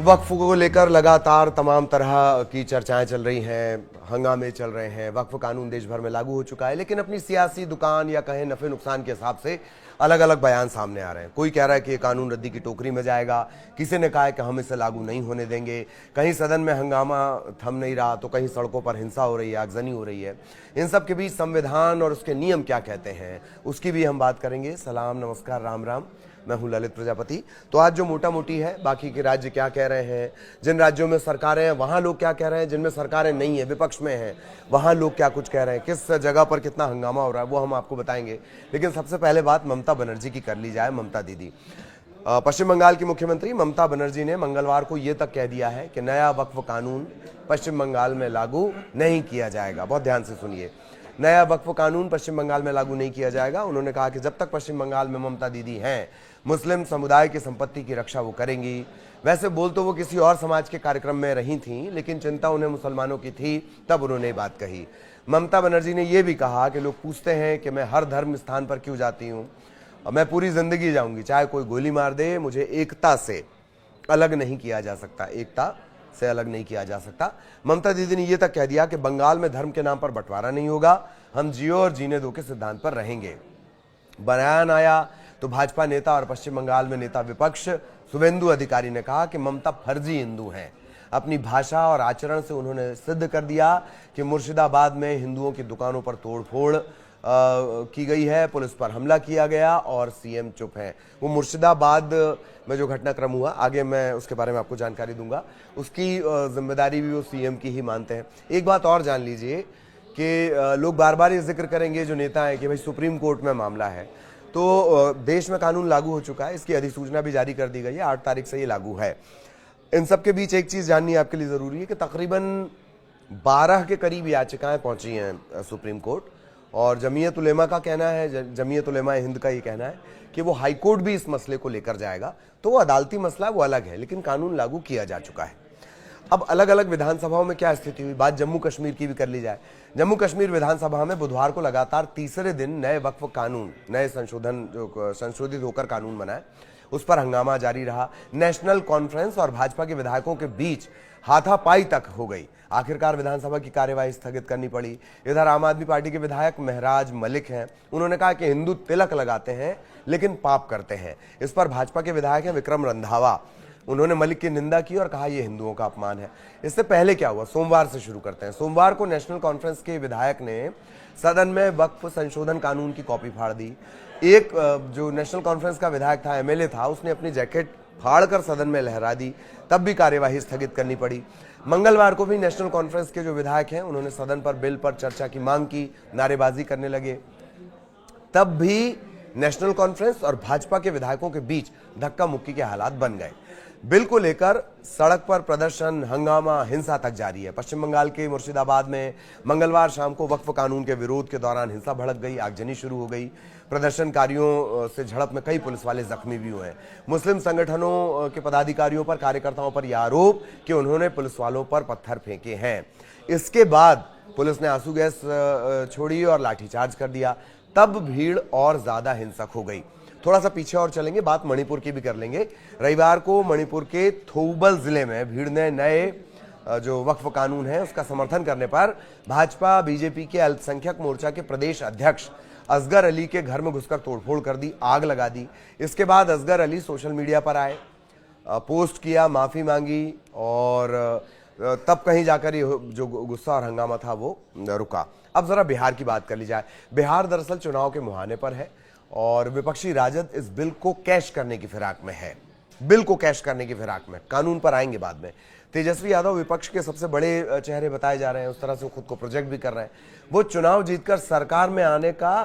वक्फ को लेकर लगातार तमाम तरह की चर्चाएं चल रही हैं, हंगामे चल रहे हैं। वक्फ कानून देश भर में लागू हो चुका है, लेकिन अपनी सियासी दुकान या कहें नफे नुकसान के हिसाब से अलग अलग बयान सामने आ रहे हैं। कोई कह रहा है कि ये कानून रद्दी की टोकरी में जाएगा, किसी ने कहा है कि हम इसे लागू नहीं होने देंगे। कहीं सदन में हंगामा थम नहीं रहा तो कहीं सड़कों पर हिंसा हो रही है, आगजनी हो रही है। इन सब के बीच संविधान और उसके नियम क्या कहते हैं, उसकी भी हम बात करेंगे। सलाम, नमस्कार, राम राम। मैं हूं ललित प्रजापति। तो आज जो मोटा मोटी है, बाकी के राज्य क्या कह रहे हैं, जिन राज्यों में सरकारें हैं वहां लोग क्या कह रहे हैं, जिनमें सरकारें नहीं है, विपक्ष में हैं, वहां लोग क्या कुछ कह रहे हैं, किस जगह पर कितना हंगामा हो रहा है, वो हम आपको बताएंगे। लेकिन सबसे पहले बात ममता बनर्जी की कर ली जाए। ममता दीदी, पश्चिम बंगाल की मुख्यमंत्री ममता बनर्जी ने मंगलवार को ये तक कह दिया है कि नया वक्फ कानून पश्चिम बंगाल में लागू नहीं किया जाएगा। बहुत ध्यान से सुनिए, नया वक्फ कानून पश्चिम बंगाल में लागू नहीं किया जाएगा। उन्होंने कहा कि जब तक पश्चिम बंगाल में ममता दीदी हैं, मुस्लिम समुदाय की संपत्ति की रक्षा वो करेंगी। वैसे बोल तो वो किसी और समाज के कार्यक्रम में रही थीं, लेकिन चिंता उन्हें मुसलमानों की थी, तब उन्होंने ये बात कही। ममता बनर्जी ने यह भी कहा कि लोग पूछते हैं कि मैं हर धर्म स्थान पर क्यों जाती हूँ, मैं पूरी जिंदगी जाऊंगी, चाहे कोई गोली मार दे, मुझे एकता से अलग नहीं किया जा सकता, एकता से अलग नहीं किया जा सकता। ममता दीदी ने यह तक कह दिया कि बंगाल में धर्म के नाम पर बंटवारा नहीं होगा, हम जियो और जीने दो के सिद्धांत पर रहेंगे। बयान आया तो भाजपा नेता और पश्चिम बंगाल में नेता विपक्ष शुभेंदु अधिकारी ने कहा कि ममता फर्जी हिंदू हैं। अपनी भाषा और आचरण से उन्होंने सिद्ध कर दिया कि मुर्शिदाबाद में हिंदुओं की दुकानों पर तोड़फोड़ की गई है, पुलिस पर हमला किया गया और सीएम चुप है। वो मुर्शिदाबाद में जो घटनाक्रम हुआ, आगे मैं उसके बारे में आपको जानकारी दूंगा, उसकी जिम्मेदारी भी वो सीएम की ही मानते हैं। एक बात और जान लीजिए कि लोग बार बार ये जिक्र करेंगे जो नेता है कि भाई सुप्रीम कोर्ट में मामला है, तो देश में कानून लागू हो चुका है, इसकी अधिसूचना भी जारी कर दी गई है, 8 तारीख से ये लागू है। इन सब के बीच एक चीज जाननी आपके लिए जरूरी है कि तकरीबन 12 के करीब याचिकाएं पहुंची हैं सुप्रीम कोर्ट, और जमीयत उलेमा का कहना है, जमीयत उलेमा हिंद का ये कहना है कि वो हाईकोर्ट भी इस मसले को लेकर जाएगा। तो वो अदालती मसला वो अलग है, लेकिन कानून लागू किया जा चुका है। अब अलग अलग विधानसभाओं में क्या स्थिति हुई, बात जम्मू कश्मीर की भी कर ली जाए। जम्मू कश्मीर विधानसभा में बुधवार को लगातार तीसरे दिन नए वक्फ कानून, नए संशोधन जो संशोधित होकर कानून बना है, उस पर हंगामा जारी रहा। नेशनल कॉन्फ्रेंस और भाजपा के विधायकों के बीच हाथापाई तक हो गई। आखिरकार विधानसभा की कार्यवाही स्थगित करनी पड़ी। इधर आम आदमी पार्टी के विधायक महराज मलिक हैं, उन्होंने कहा कि हिंदू तिलक लगाते हैं लेकिन पाप करते हैं। इस पर भाजपा के विधायक हैं विक्रम रंधावा, उन्होंने मलिक की निंदा की और कहा यह हिंदुओं का अपमान है। इससे पहले क्या हुआ, सोमवार से शुरू करते हैं। सोमवार को नेशनल कॉन्फ्रेंस के विधायक ने सदन में वक्फ संशोधन कानून की कॉपी फाड़ दी। एक जो नेशनल कॉन्फ्रेंस का विधायक था, एमएलए था, उसने अपनी जैकेट फाड़कर सदन में लहरा दी, तब भी कार्यवाही स्थगित करनी पड़ी। मंगलवार को भी नेशनल कॉन्फ्रेंस के जो विधायक हैं, उन्होंने सदन पर बिल पर चर्चा की मांग की, नारेबाजी करने लगे। तब भी नेशनल कॉन्फ्रेंस और भाजपा के विधायकों के बीच धक्का मुक्की के हालात बन गए। बिल को लेकर सड़क पर प्रदर्शन, हंगामा, हिंसा तक जारी है। पश्चिम बंगाल के मुर्शिदाबाद में मंगलवार शाम को वक्फ कानून के विरोध के दौरान हिंसा भड़क गई, आगजनी शुरू हो गई। प्रदर्शनकारियों से झड़प में कई पुलिस वाले जख्मी भी हुए हैं। मुस्लिम संगठनों के पदाधिकारियों पर, कार्यकर्ताओं पर यह आरोप कि उन्होंने पुलिस वालों पर पत्थर फेंके हैं। इसके बाद पुलिस ने आंसू गैस छोड़ी और लाठीचार्ज कर दिया। तब भीड़ और ज्यादा हिंसक हो गई। थोड़ा सा पीछे और चलेंगे, बात मणिपुर की भी कर लेंगे। रविवार को मणिपुर के थौबल जिले में भीड़ ने नए जो वक्फ कानून है उसका समर्थन करने पर भाजपा बीजेपी के अल्पसंख्यक मोर्चा के प्रदेश अध्यक्ष असगर अली के घर में घुसकर तोड़फोड़ कर दी, आग लगा दी। इसके बाद असगर अली सोशल मीडिया पर आए, पोस्ट किया, माफी मांगी, और तब कहीं जाकर ये जो गुस्सा और हंगामा था वो रुका। अब जरा बिहार की बात कर ली जाए। बिहार दरअसल चुनाव के मुहाने पर है और विपक्षी राजद इस बिल को कैश करने की फिराक में है, बिल को कैश करने की फिराक में। कानून पर आएंगे बाद में। तेजस्वी यादव विपक्ष के सबसे बड़े चेहरे बताए जा रहे हैं, उस तरह से वो खुद को प्रोजेक्ट भी कर रहे हैं। वो चुनाव जीतकर सरकार में आने का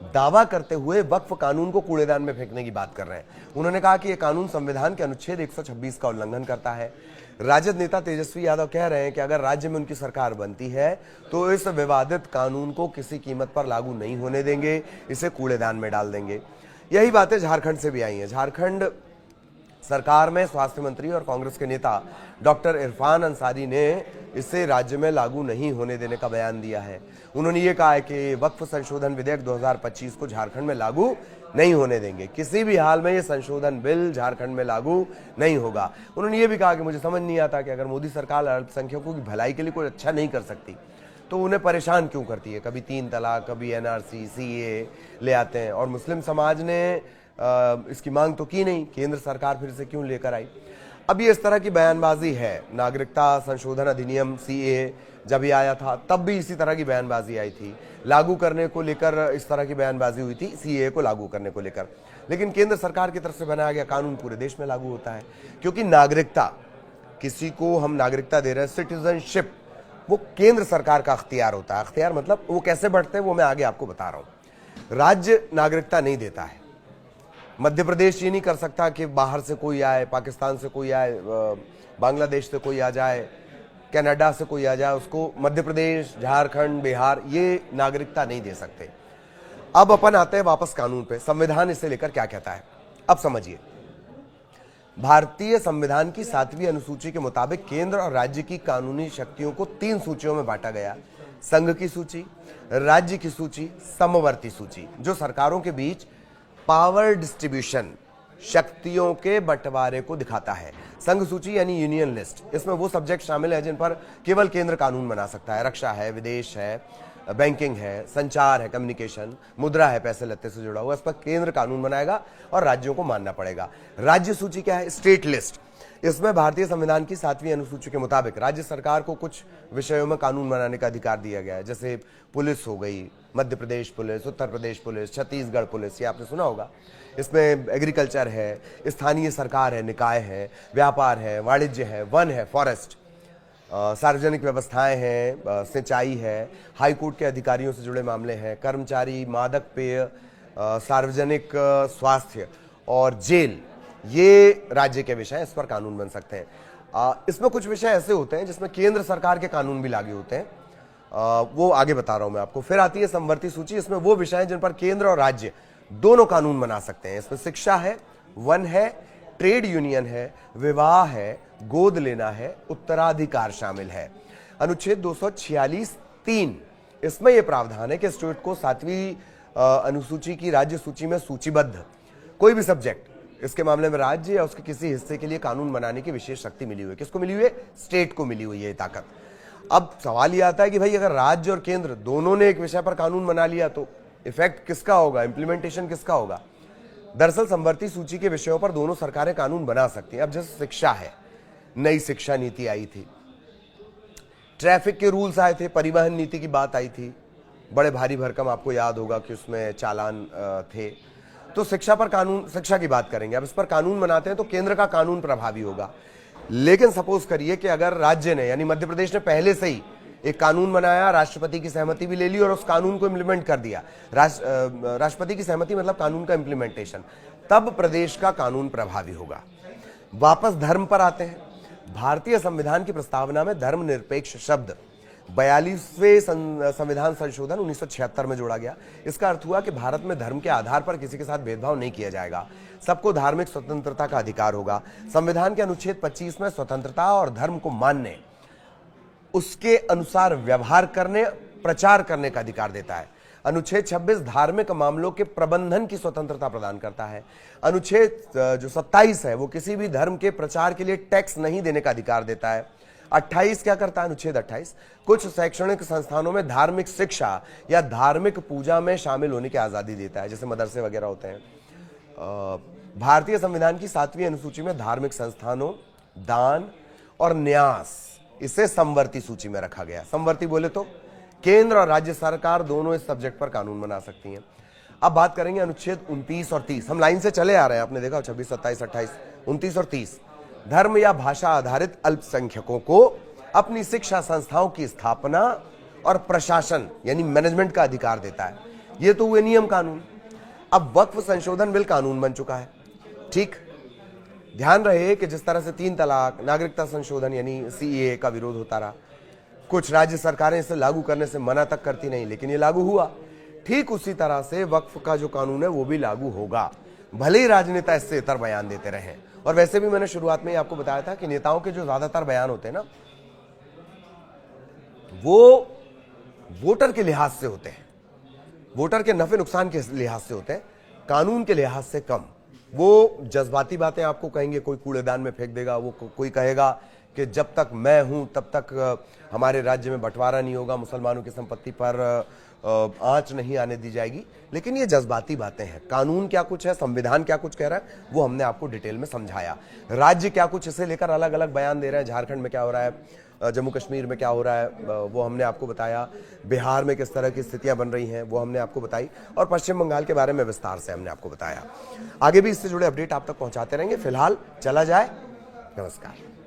दावा करते हुए वक्फ कानून को कूड़ेदान में फेंकने की बात कर रहे हैं। उन्होंने कहा कि यह कानून संविधान के अनुच्छेद 126 का उल्लंघन करता है। राजद नेता तेजस्वी यादव कह रहे हैं कि अगर राज्य में उनकी सरकार बनती है तो इस विवादित कानून को किसी कीमत पर लागू नहीं होने देंगे, इसे कूड़ेदान में डाल देंगे। यही बातें झारखंड से भी आई हैं। झारखंड सरकार में स्वास्थ्य मंत्री और कांग्रेस के नेता डॉक्टर इरफान अंसारी ने इसे राज्य में लागू नहीं होने देने का बयान दिया है। उन्होंने ये कहा है कि वक्फ संशोधन विधेयक 2025 को झारखंड में लागू नहीं होने देंगे, किसी भी हाल में ये संशोधन बिल झारखंड में लागू नहीं होगा। उन्होंने ये भी कहा कि मुझे समझ नहीं आता कि अगर मोदी सरकार अल्पसंख्यकों की भलाई के लिए कोई अच्छा नहीं कर सकती तो उन्हें परेशान क्यों करती है। कभी 3 तलाक, कभी एनआरसी, सीए ले आते हैं, और मुस्लिम समाज ने इसकी मांग तो की नहीं, केंद्र सरकार फिर से क्यों लेकर आई। अब ये इस तरह की बयानबाजी है। नागरिकता संशोधन अधिनियम सीए जब ये आया था तब भी इसी तरह की बयानबाजी आई थी, लागू करने को लेकर इस तरह की बयानबाजी हुई थी, सीए को लागू करने को लेकर। लेकिन केंद्र सरकार की तरफ से बनाया गया कानून पूरे देश में लागू होता है, क्योंकि नागरिकता, किसी को हम नागरिकता दे रहे हैं, सिटीजनशिप, वो केंद्र सरकार का अख्तियार होता है। अख्तियार मतलब वो कैसे बढ़ते हैं वो मैं आगे आपको बता रहा हूं। राज्य नागरिकता नहीं देता है। मध्य प्रदेश ये नहीं कर सकता कि बाहर से कोई आए, पाकिस्तान से कोई आए, बांग्लादेश से कोई आ जाए, कनाडा से कोई आ जाए, उसको मध्य प्रदेश, झारखंड, बिहार ये नागरिकता नहीं दे सकते। अब अपन आते हैं वापस कानून पे। संविधान इसे लेकर क्या कहता है, अब समझिए। भारतीय संविधान की 7वीं अनुसूची के मुताबिक केंद्र और राज्य की कानूनी शक्तियों को 3 सूचियों में बांटा गया। संघ की सूची, राज्य की सूची, समवर्ती सूची, जो सरकारों के बीच पावर डिस्ट्रीब्यूशन, शक्तियों के बंटवारे को दिखाता है। संघ सूची यानी यूनियन लिस्ट, इसमें वो सब्जेक्ट शामिल है जिन पर केवल केंद्र कानून बना सकता है। रक्षा है, विदेश है, बैंकिंग है, संचार है, कम्युनिकेशन, मुद्रा है, पैसे लत्ते से जुड़ा हुआ, इस पर केंद्र कानून बनाएगा और राज्यों को मानना पड़ेगा। राज्य सूची क्या है, स्टेट लिस्ट। इसमें भारतीय संविधान की 7वीं अनुसूची के मुताबिक राज्य सरकार को कुछ विषयों में कानून बनाने का अधिकार दिया गया है, जैसे पुलिस हो गई, Madhya Pradesh police, Uttar Pradesh police, Chhattisgarh police, ये आपने सुना होगा। इसमें एग्रीकल्चर है, स्थानीय सरकार है, निकाय है, व्यापार है, वाणिज्य है, वन है, फॉरेस्ट, सार्वजनिक व्यवस्थाएं हैं, सिंचाई है, हाईकोर्ट के अधिकारियों से जुड़े मामले हैं, कर्मचारी, मादक पेय, सार्वजनिक स्वास्थ्य और जेल, ये राज्य के विषय, इस पर कानून बन सकते हैं। इसमें कुछ विषय ऐसे होते हैं जिसमें केंद्र सरकार के कानून भी लागू होते हैं, वो आगे बता रहा हूं मैं आपको। फिर आती है समवर्ती सूची, इसमें वो विषय हैं जिन पर केंद्र और राज्य दोनों कानून बना सकते हैं। इसमें शिक्षा है, वन है, ट्रेड यूनियन है, विवाह है, गोद लेना है, उत्तराधिकार शामिल है। अनुच्छेद 246(3) इसमें यह प्रावधान है कि स्टेट को 7वीं अनुसूची की राज्य सूची में सूचीबद्ध कोई भी सब्जेक्ट, इसके मामले में राज्य या उसके किसी हिस्से के लिए कानून बनाने की विशेष शक्ति मिली हुई है। किसको मिली हुई है, स्टेट को मिली हुई है ताकत। अब सवाल यह आता है कि भाई अगर राज्य और केंद्र दोनों ने एक विषय पर कानून बना लिया तो इफेक्ट किसका होगा, इंप्लीमेंटेशन किसका होगा। दरअसल समवर्ती सूची के विषयों पर दोनों सरकारें कानून बना सकती हैं। अब जैसे शिक्षा है, नई शिक्षा नीति आई थी, ट्रैफिक के रूल्स आए थे, परिवहन नीति की बात आई थी, बड़े भारी भरकम, आपको याद होगा कि उसमें चालान थे। तो शिक्षा पर कानून, शिक्षा की बात करेंगे। अब इस पर कानून बनाते हैं तो केंद्र का कानून प्रभावी होगा। लेकिन सपोज करिए कि अगर राज्य ने यानी मध्य प्रदेश ने पहले से ही एक कानून बनाया, राष्ट्रपति की सहमति भी ले ली और उस कानून को इंप्लीमेंट कर दिया। राष्ट्रपति की सहमति मतलब कानून का इंप्लीमेंटेशन, तब प्रदेश का कानून प्रभावी होगा। वापस धर्म पर आते हैं। भारतीय संविधान की प्रस्तावना में धर्मनिरपेक्ष शब्द 42वें संविधान संशोधन 1976 में जोड़ा गया। इसका अर्थ हुआ कि भारत में धर्म के आधार पर किसी के साथ भेदभाव नहीं किया जाएगा, सबको धार्मिक स्वतंत्रता का अधिकार होगा। संविधान के अनुच्छेद 25 में स्वतंत्रता और धर्म को मानने, उसके अनुसार व्यवहार करने, प्रचार करने का अधिकार देता है। अनुच्छेद 26 धार्मिक मामलों के प्रबंधन की स्वतंत्रता प्रदान करता है। अनुच्छेद जो 27 है वो किसी भी धर्म के प्रचार के लिए टैक्स नहीं देने का अधिकार देता है। 28 क्या करता है, अनुच्छेद 28 कुछ शैक्षणिक संस्थानों में धार्मिक शिक्षा या धार्मिक पूजा में शामिल होने की आजादी देता है, जैसे मदरसे वगैरह होते हैं। भारतीय संविधान की 7वीं अनुसूची में धार्मिक संस्थानों, दान और न्यास, इसे समवर्ती सूची में रखा गया। समवर्ती बोले तो केंद्र और राज्य सरकार दोनों इस सब्जेक्ट पर कानून बना सकती हैं। अब बात करेंगे अनुच्छेद 29 और 30। हम लाइन से चले आ रहे हैं, आपने देखा 26, 27, 28, 29 और 30। धर्म या भाषा आधारित अल्पसंख्यकों को अपनी शिक्षा संस्थाओं की स्थापना और प्रशासन यानी मैनेजमेंट का अधिकार देता है। ये तो हुए नियम कानून। अब वक्फ संशोधन बिल कानून बन चुका है, ठीक। ध्यान रहे कि जिस तरह से 3 तलाक, नागरिकता संशोधन यानी सीएए का विरोध होता रहा, कुछ राज्य सरकारें इसे लागू करने से मना तक करती नहीं, लेकिन ये लागू हुआ। ठीक उसी तरह से वक्फ का जो कानून है वो भी लागू होगा, भले ही राजनेता इससे इतर बयान देते रहे। और वैसे भी मैंने शुरुआत में ही आपको बताया था कि नेताओं के जो ज्यादातर बयान होते हैं ना, वो वोटर के लिहाज से होते हैं, वोटर के नफे नुकसान के लिहाज से होते हैं, कानून के लिहाज से कम। वो जज्बाती बातें आपको कहेंगे, कोई कूड़ेदान में फेंक देगा, वो कोई कहेगा कि जब तक मैं हूं तब तक हमारे राज्य में बंटवारा नहीं होगा, मुसलमानों की संपत्ति पर आंच नहीं आने दी जाएगी। लेकिन ये जज्बाती बातें हैं। कानून क्या कुछ है, संविधान क्या कुछ कह रहा है, वो हमने आपको डिटेल में समझाया। राज्य क्या कुछ इसे लेकर अलग अलग बयान दे रहे हैं, झारखंड में क्या हो रहा है, जम्मू कश्मीर में क्या हो रहा है, वो हमने आपको बताया। बिहार में किस तरह की स्थितियां बन रही हैं वो हमने आपको बताई, और पश्चिम बंगाल के बारे में विस्तार से हमने आपको बताया। आगे भी इससे जुड़े अपडेट आप तक पहुंचाते रहेंगे। फिलहाल चला जाए, नमस्कार।